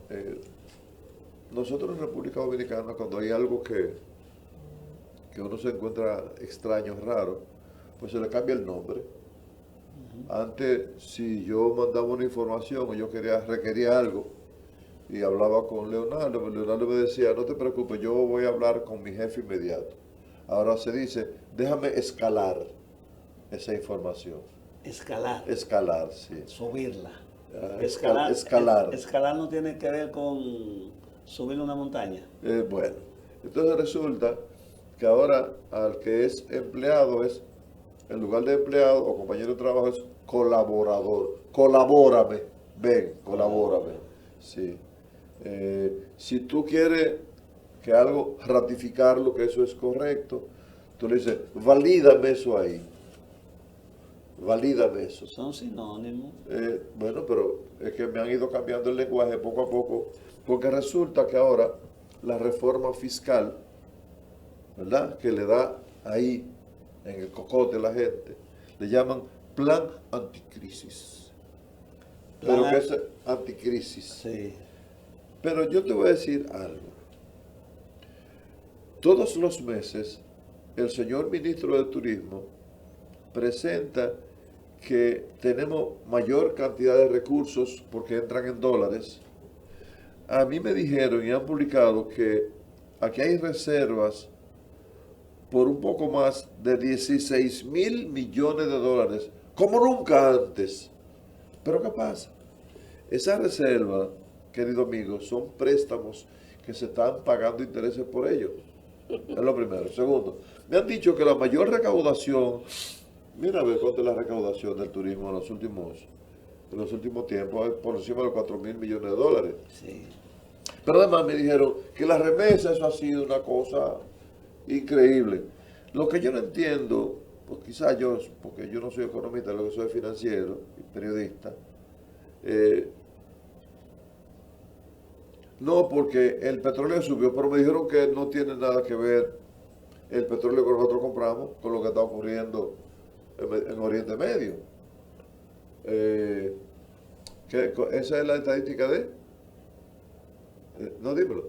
Bueno, nosotros en República Dominicana, cuando hay algo que uno se encuentra extraño, raro, pues se le cambia el nombre. Antes, si yo mandaba una información o yo requería algo y hablaba con Leonardo, pues Leonardo me decía, no te preocupes, yo voy a hablar con mi jefe inmediato. Ahora se dice, déjame escalar esa información. Escalar. Escalar, sí. Subirla. Escalar. Escalar. Escalar no tiene que ver con subir una montaña. Bueno, entonces resulta que ahora al que es empleado es, en lugar de empleado o compañero de trabajo, es colaborador. Colabórame, ven, colabórame. Sí. Si tú quieres que algo, ratificarlo, que eso es correcto, tú le dices, valídame eso ahí. Valídame eso. Son sinónimos. Bueno, pero es que me han ido cambiando el lenguaje poco a poco, porque resulta que ahora la reforma fiscal, ¿verdad? Que le da ahí, en el cocote a la gente, le llaman plan anticrisis. Pero que es anticrisis. Sí. Pero yo te voy a decir algo. Todos los meses, el señor ministro de Turismo presenta que tenemos mayor cantidad de recursos porque entran en dólares. A mí me dijeron y han publicado que aquí hay reservas por un poco más de 16.000 millones de dólares, como nunca antes. Pero ¿qué pasa? Esa reserva, querido amigo, son préstamos que se están pagando intereses por ellos. Es lo primero. Segundo, me han dicho que la mayor recaudación, mira a ver cuánto es la recaudación del turismo en los últimos tiempos, es por encima de los 4.000 millones de dólares. Sí. Pero además me dijeron que la remesa, eso ha sido una cosa increíble. Lo que yo no entiendo, pues quizás yo, porque yo no soy economista, lo que soy financiero y periodista, no, porque el petróleo subió, pero me dijeron que no tiene nada que ver el petróleo que nosotros compramos con lo que está ocurriendo en Oriente Medio. Esa es la estadística de... no, dímelo.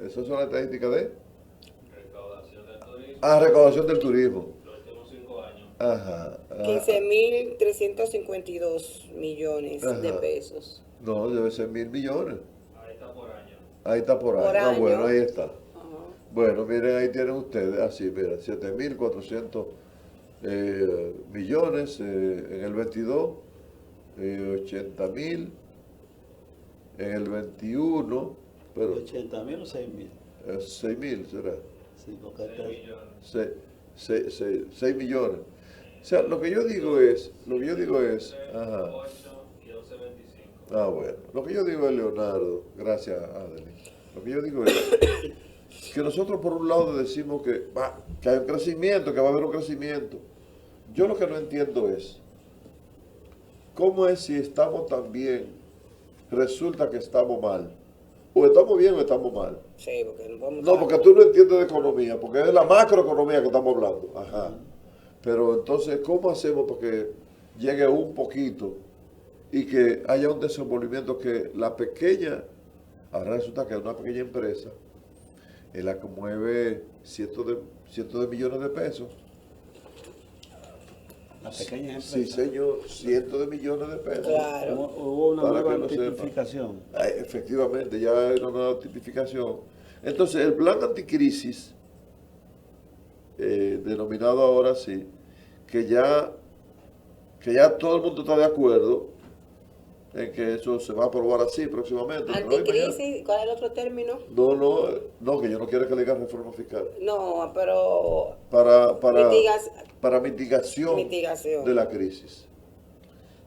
Esas son las estadísticas de... Recaudación del turismo. Recaudación del turismo. Los últimos 5 años. Ajá. 15.352 millones de Ajá. pesos. No, debe ser 1.000 millones. Ahí está por año. Ahí está por ahí. Por Ah, año. bueno, ahí está. Ajá. Bueno, miren, ahí tienen ustedes, así, mira, 7.400 millones en el 22, 80.000 en el 21, pero 80.000 o 6.000. 6.000 será, Sí, porque 6 millones. 6 millones. O sea, lo que yo digo es, ajá. 8 y 11.25. Bueno, lo que yo digo es, Leonardo, gracias, Adeline. Lo que yo digo es que nosotros por un lado decimos que hay un crecimiento, que va a haber un crecimiento. Yo lo que no entiendo es, ¿cómo es si estamos tan bien, resulta que estamos mal? O estamos bien o estamos mal. Sí, porque no podemos No, estar- porque tú no entiendes de economía, porque es de la macroeconomía que estamos hablando. Ajá. Pero entonces, ¿cómo hacemos para que llegue un poquito y que haya un desenvolvimiento que la pequeña, ahora resulta que es una pequeña empresa, es la que mueve cientos de millones de pesos? las pequeñas Sí, empresas. señor, cientos de millones de pesos. Claro. Hubo una Para nueva que lo sepa. tipificación. Efectivamente, ya hay una nueva tipificación. Entonces, el plan anticrisis, denominado ahora sí, que ya todo el mundo está de acuerdo en que eso se va a aprobar así próximamente. ¿no? Anticrisis, ¿cuál es el otro término? No, que yo no quiero que le digan reforma fiscal. No, pero Para Mitigación. mitigación de la crisis.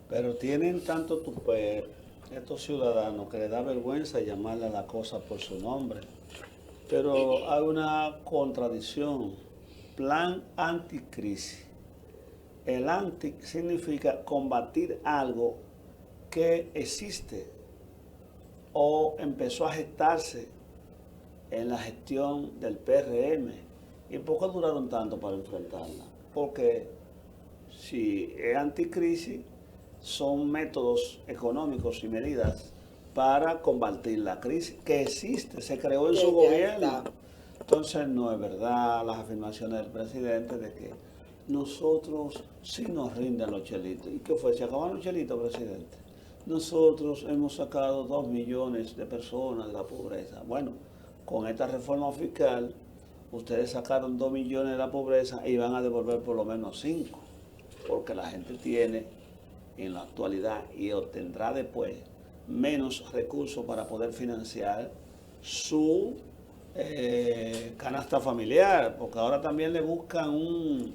Pero tienen tanto tupé estos ciudadanos que les da vergüenza llamarle a la cosa por su nombre. Pero hay una contradicción. Plan anticrisis. El anti significa combatir algo que existe o empezó a gestarse en la gestión del PRM. ¿Y por qué duraron tanto para enfrentarla? Porque si es anticrisis, son métodos económicos y medidas para combatir la crisis que existe, se creó en Que su ya gobierno. está. Entonces no es verdad las afirmaciones del presidente de que nosotros sí nos rinden los chelitos. ¿Y qué fue? ¿Se acabaron los chelitos, presidente? Nosotros hemos sacado 2 millones de personas de la pobreza. Bueno, con esta reforma fiscal, ustedes sacaron 2 millones de la pobreza y van a devolver por lo menos 5, porque la gente tiene en la actualidad y obtendrá después menos recursos para poder financiar su canasta familiar, porque ahora también le buscan un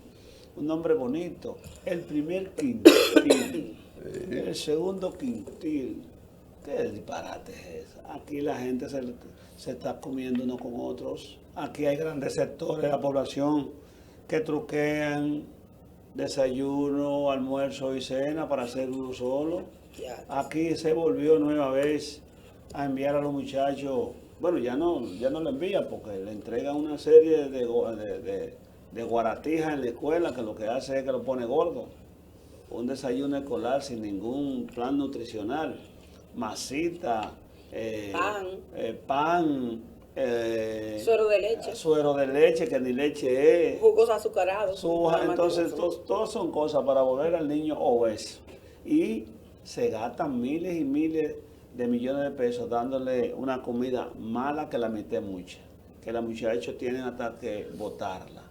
nombre bonito, el primer quintil, el segundo quintil. ¿Qué disparate es eso? Aquí la gente se está comiendo uno con otros. Aquí hay grandes sectores de la población que truquean desayuno, almuerzo y cena para hacer uno solo. Ya. Aquí se volvió nueva vez a enviar a los muchachos, bueno, ya no lo envía porque le entregan una serie de guaratijas en la escuela que lo que hace es que lo pone gordo. Un desayuno escolar sin ningún plan nutricional, masita, pan, Suero de leche, que ni leche es. jugos azucarados. nada más Entonces, que eso. todas son cosas para volver al niño obeso. Y se gastan miles y miles de millones de pesos dándole una comida mala que la mete mucha, que los muchachos tienen hasta que botarla,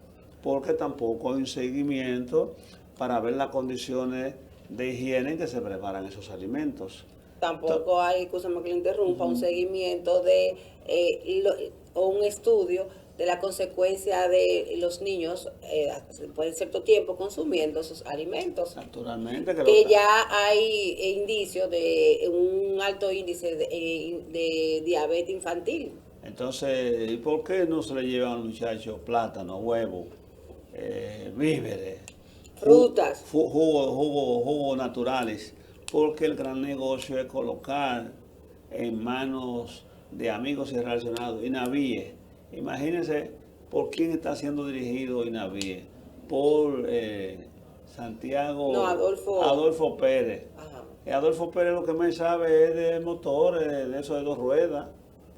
porque tampoco hay un seguimiento para ver las condiciones de higiene en que se preparan esos alimentos. Tampoco hay, escúchame que le interrumpa, un seguimiento o un estudio de la consecuencia de los niños después de cierto tiempo consumiendo esos alimentos. Naturalmente Que ya hay indicios de un alto índice de diabetes infantil. Entonces, ¿y por qué no se le llevan a los muchachos plátano, huevo, víveres, Frutas. jugos naturales? Porque el gran negocio es colocar en manos de amigos y relacionados INAVIE. Imagínense por quién está siendo dirigido INAVIE. Por Santiago. No, Adolfo Pérez. Ajá. Adolfo Pérez lo que me sabe es de motores, de eso de 2 ruedas.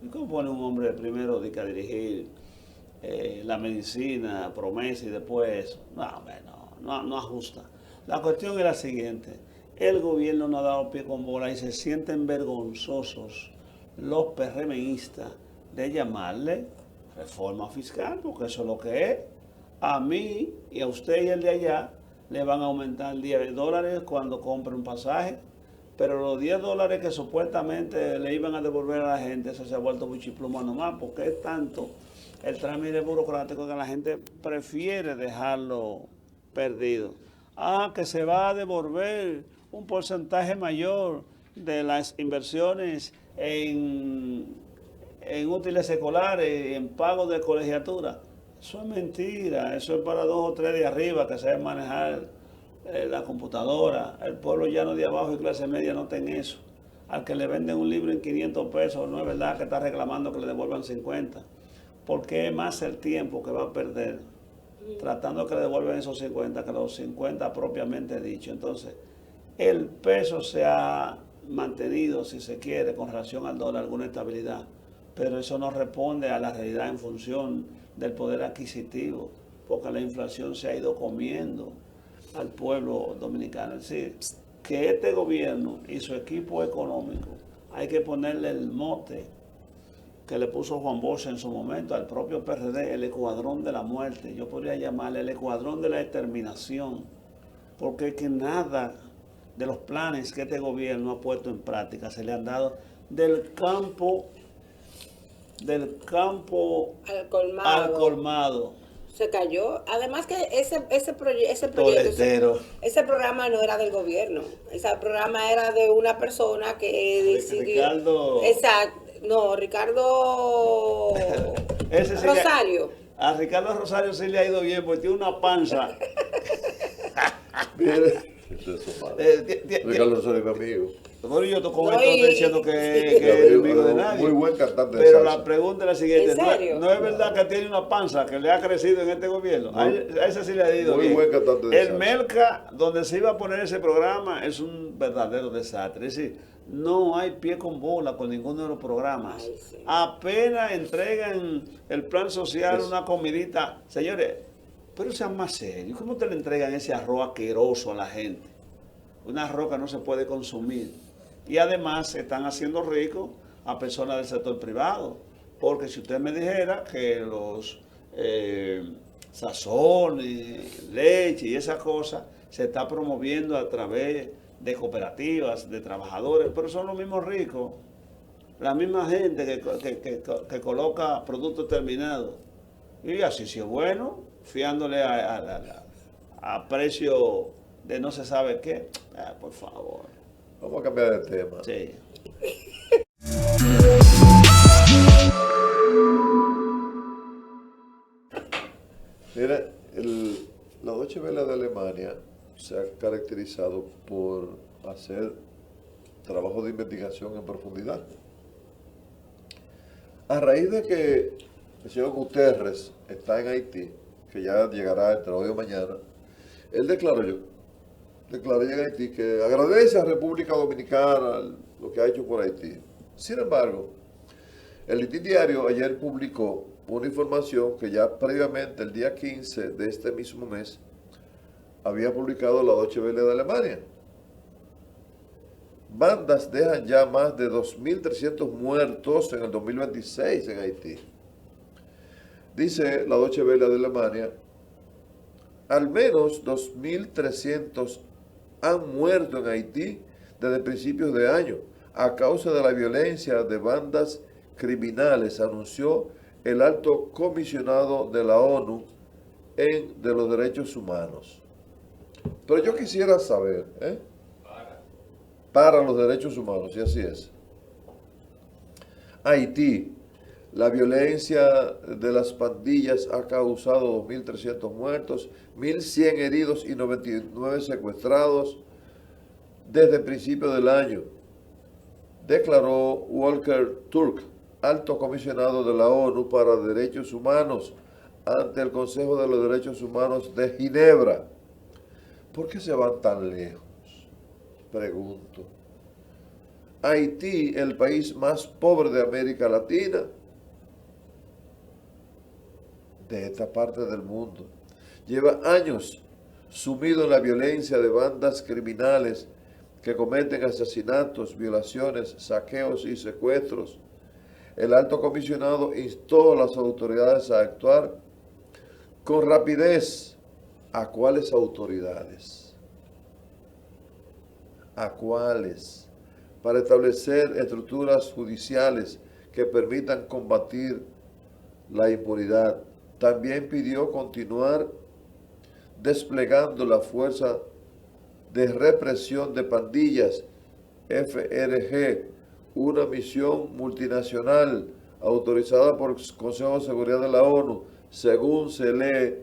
¿Y cómo pone un hombre primero de que a dirigir la medicina, promesa y después eso? No ajusta. La cuestión es la siguiente. El gobierno no ha dado pie con bola y se sienten vergonzosos los PRMistas de llamarle reforma fiscal, porque eso es lo que es. A mí y a usted y el de allá le van a aumentar $10 cuando compre un pasaje, pero los $10 que supuestamente le iban a devolver a la gente, eso se ha vuelto buchipluma nomás, porque es tanto el trámite burocrático que la gente prefiere dejarlo perdido. Que se va a devolver un porcentaje mayor de las inversiones en útiles escolares, en pago de colegiatura. Eso es mentira, eso es para 2 o 3 de arriba que saben manejar la computadora. El pueblo llano de abajo y clase media no tiene eso. Al que le venden un libro en 500 pesos, no es verdad que está reclamando que le devuelvan 50, porque es más el tiempo que va a perder tratando que le devuelvan esos 50 que los 50 propiamente dicho. Entonces, el peso se ha mantenido, si se quiere, con relación al dólar, alguna estabilidad, pero eso no responde a la realidad en función del poder adquisitivo, porque la inflación se ha ido comiendo al pueblo dominicano. Es decir, que este gobierno y su equipo económico hay que ponerle el mote que le puso Juan Bosch en su momento al propio PRD, el escuadrón de la muerte. Yo podría llamarle el escuadrón de la exterminación, porque es que nada de los planes que este gobierno ha puesto en práctica se le han dado del campo al colmado. Se cayó. Además que ese proyecto, ese programa no era del gobierno. Ese programa era de una persona que decidió. Ricardo. Exacto. No, Ricardo Ese sí Rosario. A Ricardo Rosario sí le ha ido bien porque tiene una panza. Ricardo Rosario es mi amigo. Bueno, yo con esto estoy diciendo que es enemigo de nadie. Muy buen cantante de Pero salsa. la pregunta es la siguiente. ¿En serio? No es verdad que tiene una panza que le ha crecido en este gobierno. A ese sí le ha ido muy bien. Buen cantante de El salsa. Melca, donde se iba a poner ese programa, es un verdadero desastre. Es decir, no hay pie con bola con ninguno de los programas. Ay, sí. Apenas entregan el plan social, Es- una comidita. Señores, pero sean más serios. ¿Cómo te le entregan ese arroz asqueroso a la gente? Una arroz que no se puede consumir. Y además se están haciendo ricos a personas del sector privado. Porque si usted me dijera que los sazones, leche y esas cosas se está promoviendo a través de cooperativas, de trabajadores, pero son los mismos ricos, la misma gente que coloca productos terminados. Y así si es bueno, fiándole a precio de no se sabe qué. Por favor. Vamos a cambiar de tema. Sí. Mira, la Deutsche Welle de Alemania se ha caracterizado por hacer trabajo de investigación en profundidad. A raíz de que el señor Guterres está en Haití, que ya llegará entre hoy o mañana, él declaró ya en Haití que agradece a República Dominicana lo que ha hecho por Haití. Sin embargo, el Listín Diario ayer publicó una información que ya previamente, el día 15 de este mismo mes, había publicado la Deutsche Welle de Alemania. Bandas dejan ya más de 2.300 muertos en el 2026 en Haití. Dice la Deutsche Welle de Alemania, al menos 2.300 han muerto en Haití desde principios de año a causa de la violencia de bandas criminales, anunció el alto comisionado de la ONU de los derechos humanos. Pero yo quisiera saber, para los derechos humanos, y así es. Haití, la violencia de las pandillas ha causado 2.300 muertos, 1.100 heridos y 99 secuestrados desde el principio del año, declaró Volker Turk, alto comisionado de la ONU para Derechos Humanos, ante el Consejo de los Derechos Humanos de Ginebra. ¿Por qué se van tan lejos? Pregunto. Haití, el país más pobre de América Latina, de esta parte del mundo, lleva años sumido en la violencia de bandas criminales que cometen asesinatos, violaciones, saqueos y secuestros. El alto comisionado instó a las autoridades a actuar con rapidez. ¿A cuáles autoridades? ¿A cuáles? Para establecer estructuras judiciales que permitan combatir la impunidad. También pidió continuar desplegando la fuerza de represión de pandillas, FRG, una misión multinacional autorizada por el Consejo de Seguridad de la ONU, según se lee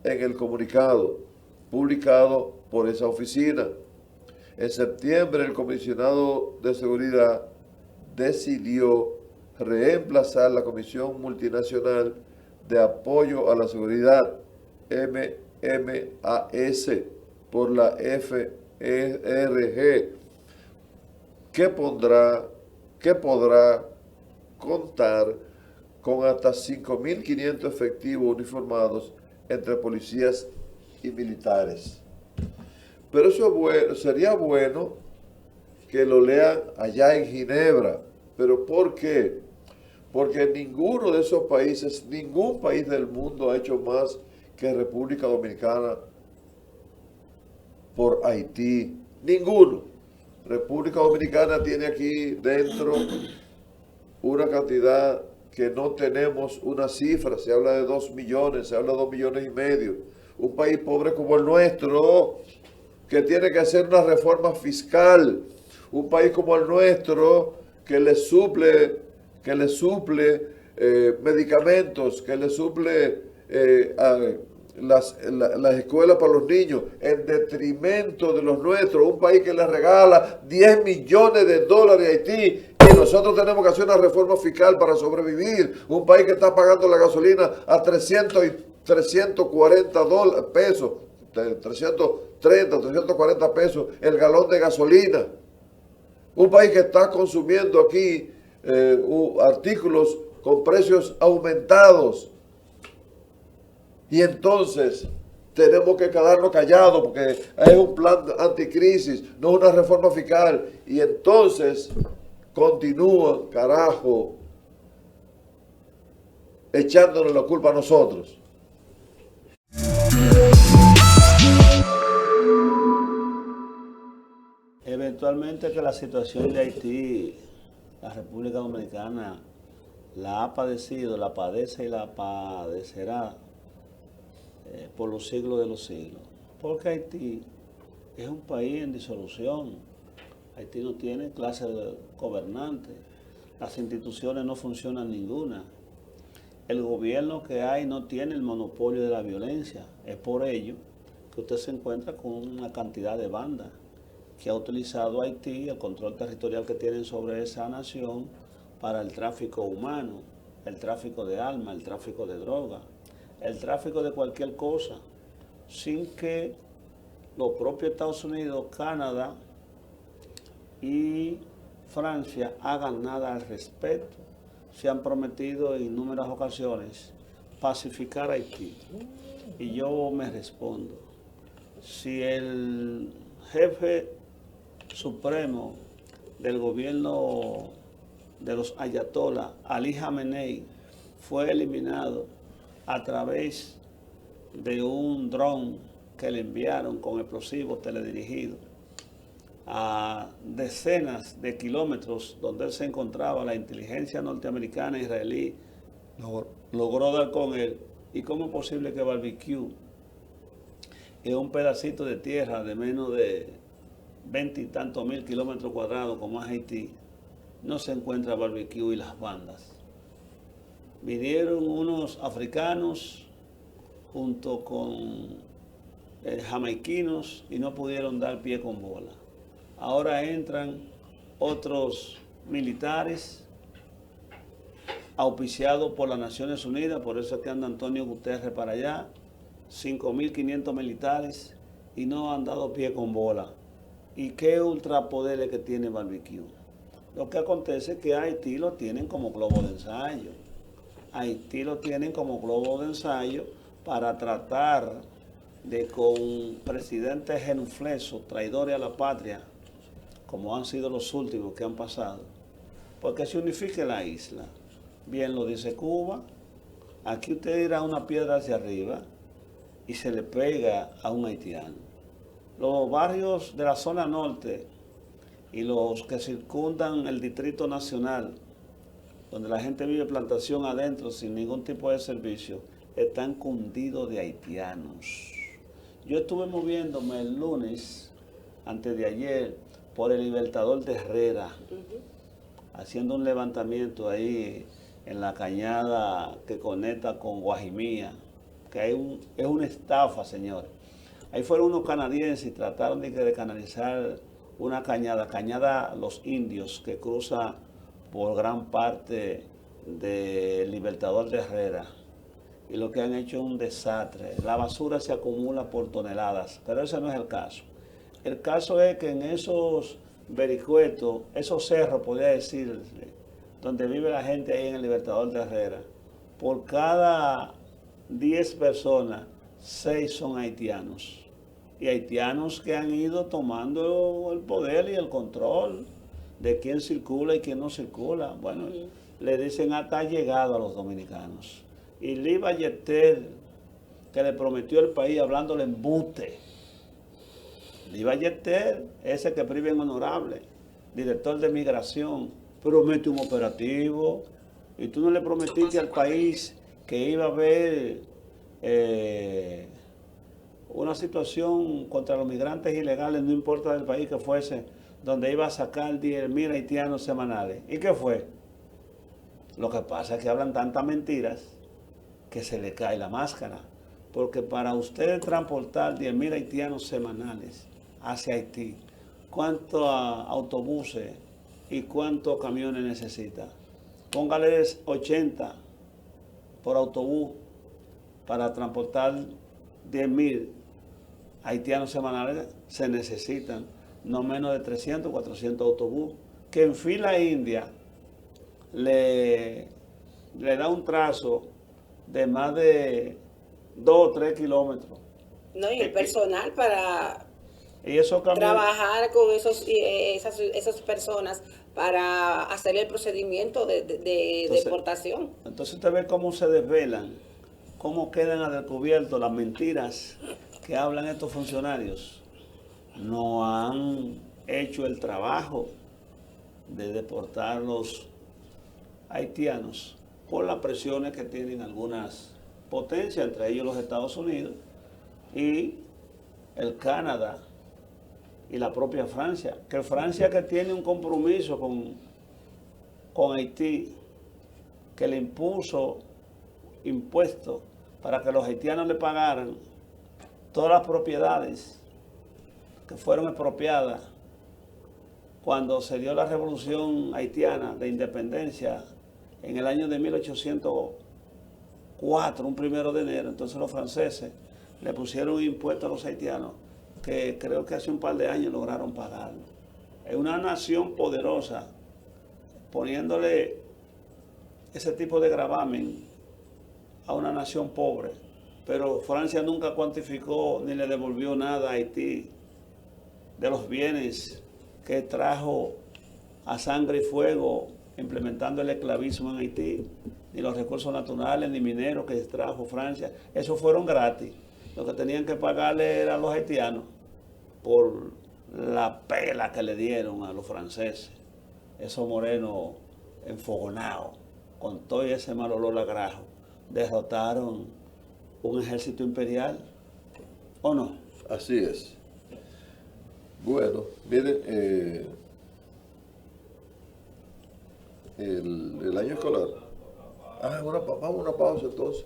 en el comunicado publicado por esa oficina. En septiembre, el comisionado de seguridad decidió reemplazar la Comisión Multinacional de Apoyo a la Seguridad, MMAS, por la FRG, que podrá contar con hasta 5.500 efectivos uniformados entre policías y militares. Pero eso es bueno, sería bueno que lo lean allá en Ginebra. ¿Pero por qué? Porque ninguno de esos países, ningún país del mundo ha hecho más que República Dominicana por Haití. Ninguno. República Dominicana tiene aquí dentro una cantidad que no tenemos una cifra. Se habla de 2 millones, se habla de 2,5 millones. Un país pobre como el nuestro, que tiene que hacer una reforma fiscal. Un país como el nuestro, que le suple medicamentos, que le suple las escuelas para los niños, en detrimento de los nuestros. Un país que le regala 10 millones de dólares a Haití, y nosotros tenemos que hacer una reforma fiscal para sobrevivir. Un país que está pagando la gasolina a 340 pesos, 330, 340 pesos el galón de gasolina. Un país que está consumiendo aquí artículos con precios aumentados. Y entonces tenemos que quedarnos callados porque es un plan anticrisis, no una reforma fiscal. Y entonces continúan, carajo, echándonos la culpa a nosotros. Eventualmente que la situación de Haití, la República Dominicana, la ha padecido, la padece y la padecerá por los siglos de los siglos. Porque Haití es un país en disolución. Haití no tiene clase de gobernante. Las instituciones no funcionan ninguna. El gobierno que hay no tiene el monopolio de la violencia. Es por ello que usted se encuentra con una cantidad de bandas que ha utilizado Haití, el control territorial que tienen sobre esa nación, para el tráfico humano, el tráfico de armas, el tráfico de droga, el tráfico de cualquier cosa, sin que los propios Estados Unidos, Canadá y Francia hagan nada al respecto. Se han prometido en innumerables ocasiones pacificar Haití. Y yo me respondo, si el jefe supremo del gobierno de los ayatolás, Ali Khamenei, fue eliminado a través de un dron que le enviaron con explosivos teledirigidos a decenas de kilómetros donde él se encontraba, la inteligencia norteamericana e israelí logró dar con él. ¿Y cómo es posible que Barbecue, en un pedacito de tierra de menos de 20 y tantos mil kilómetros cuadrados como es Haití, no se encuentra Barbecue y las bandas? Vinieron unos africanos junto con jamaiquinos y no pudieron dar pie con bola. Ahora entran otros militares auspiciados por las Naciones Unidas, por eso es que anda Antonio Guterres para allá, 5.500 militares, y no han dado pie con bola. ¿Y qué ultrapoderes que tiene Barbecue? Lo que acontece es que Haití lo tienen como globo de ensayo. Haití lo tienen como globo de ensayo para tratar de, con presidentes genuflexos, traidores a la patria, como han sido los últimos que han pasado, porque se unifique la isla. Bien lo dice Cuba, aquí usted tira una piedra hacia arriba y se le pega a un haitiano. Los barrios de la zona norte y los que circundan el Distrito Nacional, donde la gente vive plantación adentro sin ningún tipo de servicio, están cundidos de haitianos. Yo estuve moviéndome el lunes, antes de ayer, por el Libertador de Herrera, haciendo un levantamiento ahí en la cañada que conecta con Guajimía, que es una estafa, señores. Ahí fueron unos canadienses y trataron de canalizar una cañada Los Indios, que cruza por gran parte del Libertador de Herrera. Y lo que han hecho es un desastre. La basura se acumula por toneladas, pero ese no es el caso. El caso es que en esos vericuetos, esos cerros, podría decir, donde vive la gente ahí en el Libertador de Herrera, por cada 10 personas, 6 son haitianos. Y haitianos que han ido tomando el poder y el control de quién circula y quién no circula. Bueno, le dicen hasta llegado a los dominicanos. Y Lee Ballester, que le prometió el país hablándole embuste. Lee Ballester, ese que prive en honorable, director de migración, promete un operativo. Y tú no le prometiste al país que iba a haber una situación contra los migrantes ilegales, no importa del país que fuese, donde iba a sacar 10.000 haitianos semanales. ¿Y qué fue? Lo que pasa es que hablan tantas mentiras que se le cae la máscara. Porque para usted transportar 10.000 haitianos semanales hacia Haití, ¿cuántos autobuses y cuántos camiones necesita? Póngales 80 por autobús para transportar 10.000 haitianos semanales. Se necesitan no menos de 300, 400 autobuses, que en fila india le da un trazo de más de 2 o 3 kilómetros. No, y el personal para Y eso cambió. trabajar con esas personas para hacer el procedimiento de Entonces, deportación. Entonces usted ve cómo se desvelan, cómo quedan a descubierto las mentiras que hablan estos funcionarios. No han hecho el trabajo de deportar los haitianos por las presiones que tienen algunas potencias, entre ellos los Estados Unidos y el Canadá y la propia Francia, que Francia, que tiene un compromiso con Haití, que le impuso impuestos para que los haitianos le pagaran todas las propiedades que fueron expropiadas cuando se dio la revolución haitiana de independencia en el año de 1804, un 1 de enero. Entonces los franceses le pusieron un impuesto a los haitianos que creo que hace un par de años lograron pagarlo. Es una nación poderosa poniéndole ese tipo de gravamen a una nación pobre, pero Francia nunca cuantificó ni le devolvió nada a Haití de los bienes que trajo a sangre y fuego implementando el esclavismo en Haití, ni los recursos naturales ni mineros que trajo Francia. Esos fueron gratis. Lo que tenían que pagarle era a los haitianos por la pela que le dieron a los franceses. Esos morenos enfogonados, con todo ese mal olor a grajo, derrotaron un ejército imperial, ¿o no? Así es. Bueno, miren, el año escolar. Vamos a una pausa entonces.